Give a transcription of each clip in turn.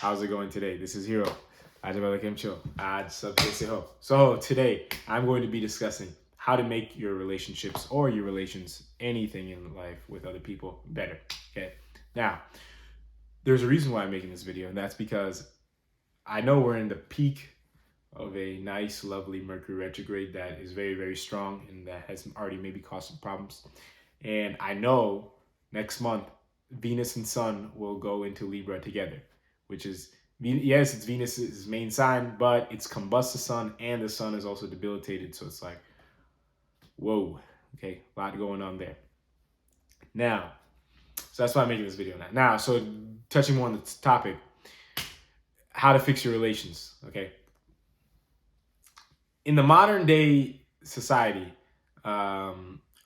How's it going today? This is Hero. So today I'm going to be discussing how to make your relationships or your relations, anything in life with other people, better. Okay. Now, there's a reason why I'm making this video, and that's because I know we're in the peak of a nice, lovely Mercury retrograde that is very, very strong and that has already maybe caused some problems. And I know next month Venus and Sun will go into Libra together, which is, yes, it's Venus's main sign, but it's combust the Sun, and the Sun is also debilitated. So it's like, whoa, okay, a lot going on there. Now, so that's why I'm making this video now. So touching more on the topic, how to fix your relations, okay? In the modern day society,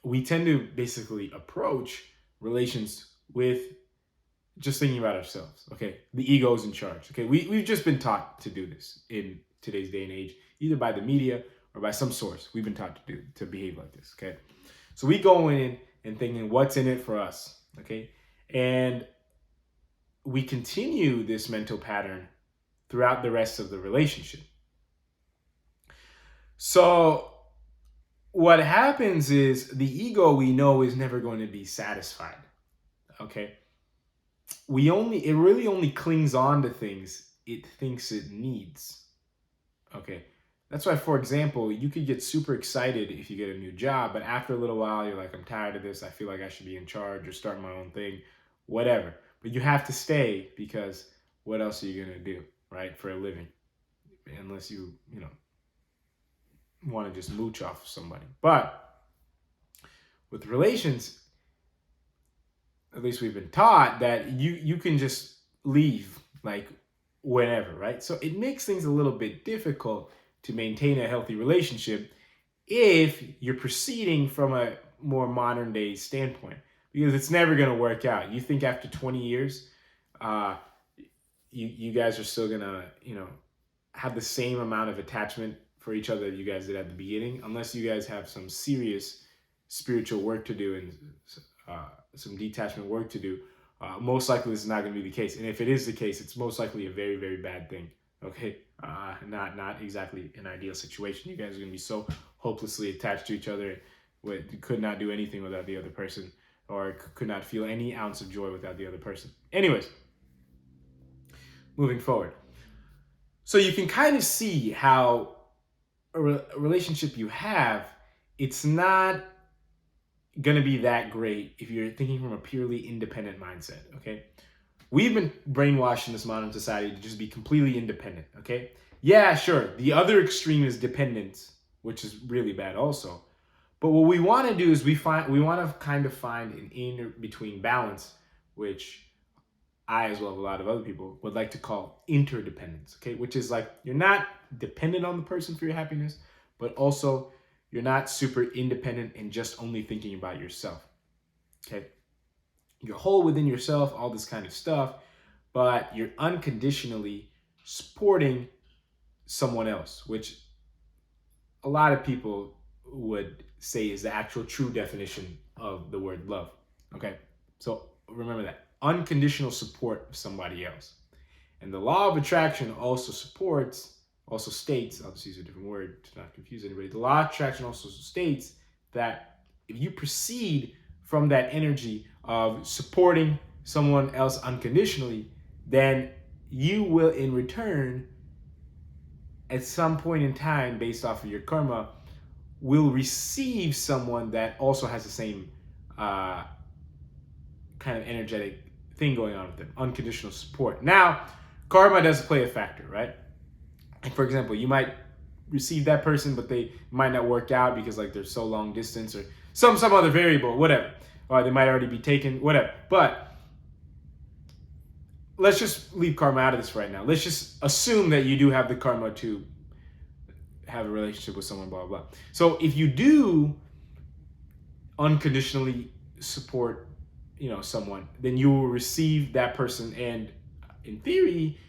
we tend to basically approach relations with just thinking about ourselves, okay? The ego's in charge, okay? We've just been taught to do this in today's day and age, either by the media or by some source. We've been taught to behave like this, okay? So we go in and thinking, what's in it for us, okay? And we continue this mental pattern throughout the rest of the relationship. So what happens is the ego, we know, is never going to be satisfied, okay? It really only clings on to things it thinks it needs, okay? That's why, for example, you could get super excited if you get a new job, but after a little while, you're like, I'm tired of this. I feel like I should be in charge or start my own thing, whatever. But you have to stay because what else are you going to do, right, for a living? Unless you want to just mooch off of somebody. But with relations, at least we've been taught that you can just leave like whenever, right? So it makes things a little bit difficult to maintain a healthy relationship if you're proceeding from a more modern day standpoint, because it's never going to work out. You think after 20 years, you guys are still going to, have the same amount of attachment for each other that you guys did at the beginning, unless you guys have some serious spiritual work to do and some detachment work to do. Most likely this is not going to be the case. And if it is the case, it's most likely a very, very bad thing. Okay. Not exactly an ideal situation. You guys are going to be so hopelessly attached to each other, could not do anything without the other person, or could not feel any ounce of joy without the other person. Anyways, moving forward. So you can kind of see how a relationship you have, it's not going to be that great if you're thinking from a purely independent mindset, okay? We've been brainwashed in this modern society to just be completely independent, okay? Yeah, sure. The other extreme is dependence, which is really bad also. But what we want to do is we want to kind of find an in-between balance, which I, as well as a lot of other people, would like to call interdependence, okay? Which is like, you're not dependent on the person for your happiness, but also you're not super independent and just only thinking about yourself, okay? You're whole within yourself, all this kind of stuff, but you're unconditionally supporting someone else, which a lot of people would say is the actual true definition of the word love, okay? So remember that. Unconditional support of somebody else. And the law of attraction also states, I'll just use a different word to not confuse anybody. The law of attraction also states that if you proceed from that energy of supporting someone else unconditionally, then you will in return, at some point in time, based off of your karma, will receive someone that also has the same kind of energetic thing going on with them, unconditional support. Now, karma does play a factor, right? And for example, you might receive that person, but they might not work out because like they're so long distance or some other variable, whatever. Or they might already be taken, whatever. But let's just leave karma out of this right now. Let's just assume that you do have the karma to have a relationship with someone, blah, blah. So if you do unconditionally support someone, then you will receive that person, and in theory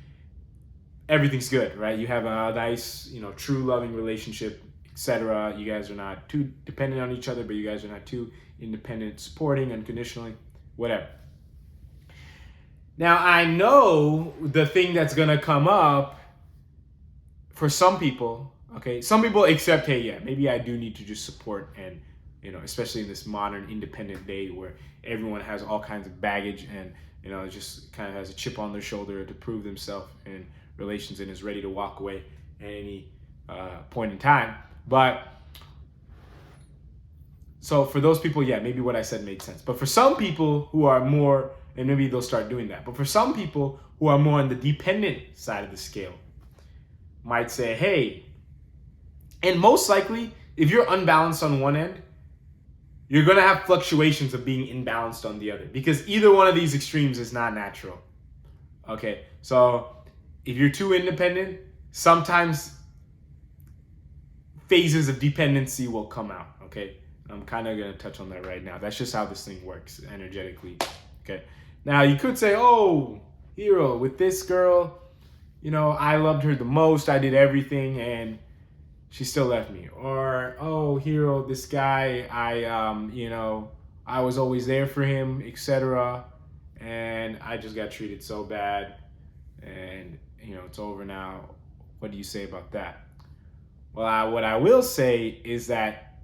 everything's good, right? You have a nice true loving relationship, etc. You guys are not too dependent on each other, but you guys are not too independent, supporting unconditionally, whatever. Now, I know the thing that's going to come up for some people, okay? Some people accept, hey, yeah, maybe I do need to just support, and, especially in this modern independent day where everyone has all kinds of baggage and, just kind of has a chip on their shoulder to prove themselves in relations and is ready to walk away at any point in time. But so for those people, yeah, maybe what I said made sense. But for some people who are more, and maybe they'll start doing that. But for some people who are more on the dependent side of the scale, might say, hey, and most likely, if you're unbalanced on one end, you're going to have fluctuations of being imbalanced on the other, because either one of these extremes is not natural. Okay, so if you're too independent, sometimes phases of dependency will come out. Okay, I'm kind of going to touch on that right now. That's just how this thing works energetically. Okay, now you could say, oh, Hero, with this girl, I loved her the most. I did everything and she still left me. Or, oh, Hero, this guy, I was always there for him, etc. And I just got treated so bad and, it's over now. What do you say about that? Well, what I will say is that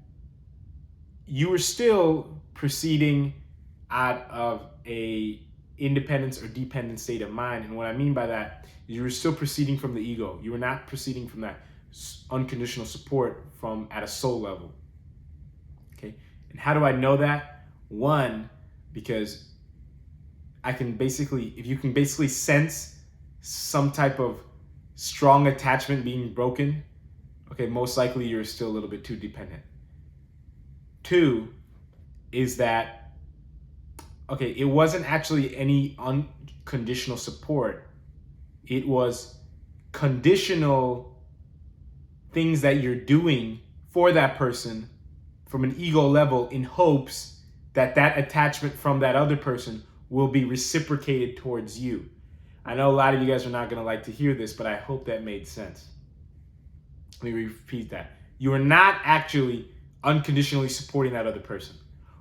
you were still proceeding out of a independence or dependent state of mind. And what I mean by that is you were still proceeding from the ego. You were not proceeding from that unconditional support from at a soul level. Okay. And how do I know that? One, because if you can basically sense some type of strong attachment being broken, okay, most likely you're still a little bit too dependent. Two is that, okay, it wasn't actually any unconditional support. It was conditional things that you're doing for that person from an ego level in hopes that that attachment from that other person will be reciprocated towards you. I know a lot of you guys are not going to like to hear this, but I hope that made sense. Let me repeat that. You are not actually unconditionally supporting that other person,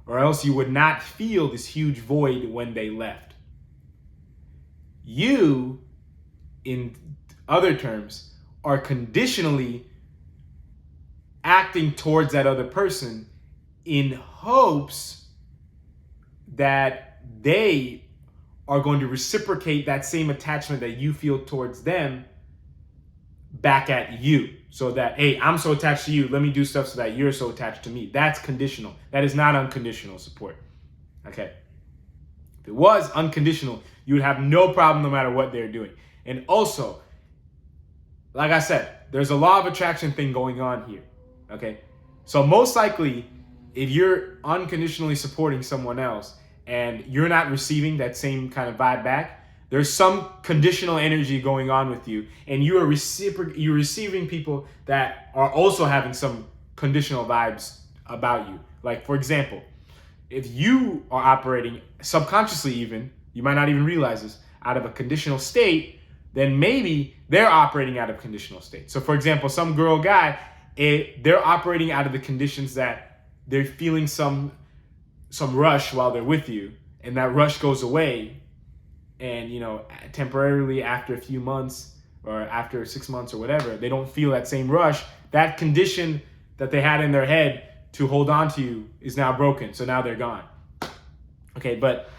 or else you would not feel this huge void when they left. You, in other terms, are conditionally acting towards that other person in hopes that they are going to reciprocate that same attachment that you feel towards them back at you. So that, hey, I'm so attached to you, let me do stuff so that you're so attached to me. That's conditional. That is not unconditional support. Okay. If it was unconditional, you would have no problem no matter what they're doing. And also, like I said, there's a law of attraction thing going on here. Okay. So most likely, if you're unconditionally supporting someone else and you're not receiving that same kind of vibe back, there's some conditional energy going on with you, and you're receiving people that are also having some conditional vibes about you. Like, for example, if you are operating subconsciously, even, you might not even realize this, out of a conditional state, then maybe they're operating out of conditional state. So, for example, some girl, guy, they're operating out of the conditions that they're feeling some rush while they're with you, and that rush goes away. And, temporarily after a few months or after 6 months or whatever, they don't feel that same rush. That condition that they had in their head to hold on to you is now broken. So now they're gone. Okay, but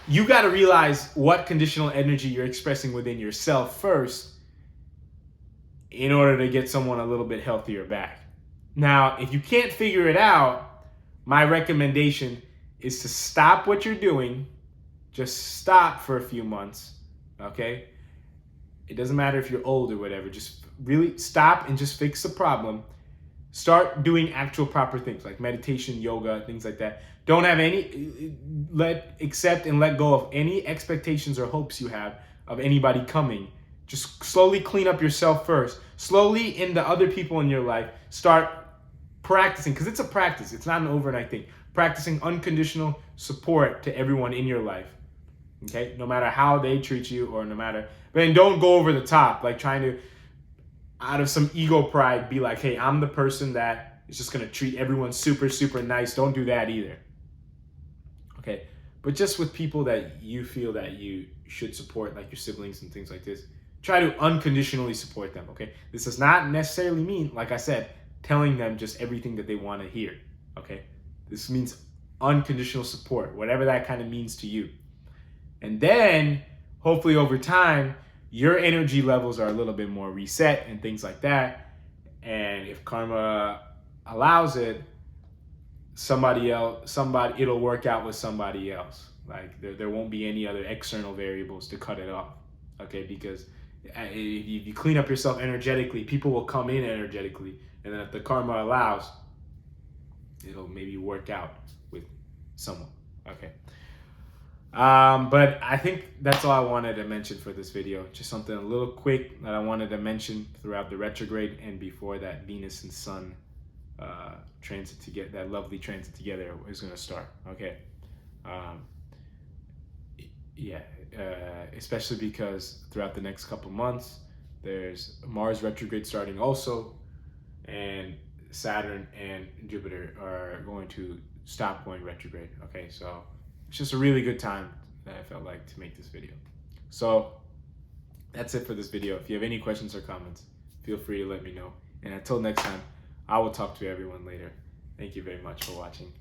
you got to realize what conditional energy you're expressing within yourself first in order to get someone a little bit healthier back. Now, if you can't figure it out, my recommendation is to stop what you're doing. Just stop for a few months, okay? It doesn't matter if you're old or whatever. Just really stop and just fix the problem. Start doing actual proper things like meditation, yoga, things like that. Don't have accept and let go of any expectations or hopes you have of anybody coming. Just slowly clean up yourself first. Slowly, in the other people in your life, start practicing, because it's a practice. It's not an overnight thing. Practicing unconditional support to everyone in your life. Okay, no matter how they treat you, or no matter, but then don't go over the top, like trying to, out of some ego pride, be like, hey, I'm the person that is just going to treat everyone super, super nice. Don't do that either. Okay, but just with people that you feel that you should support, like your siblings and things like this, try to unconditionally support them, okay? This does not necessarily mean, like I said, telling them just everything that they want to hear, okay? This means unconditional support, whatever that kind of means to you. And then, hopefully over time, your energy levels are a little bit more reset and things like that. And if karma allows it, it'll work out with somebody else. Like there won't be any other external variables to cut it off, okay? Because if you clean up yourself energetically, people will come in energetically, and then if the karma allows, it'll maybe work out with someone, okay? But I think that's all I wanted to mention for this video. Just something a little quick that I wanted to mention throughout the retrograde and before that Venus and Sun transit together, that lovely transit together is going to start. Okay. Especially because throughout the next couple months, there's Mars retrograde starting also, and Saturn and Jupiter are going to stop going retrograde. Okay, so it's just a really good time that I felt like to make this video. So that's it for this video. If you have any questions or comments, feel free to let me know. And until next time, I will talk to everyone later. Thank you very much for watching.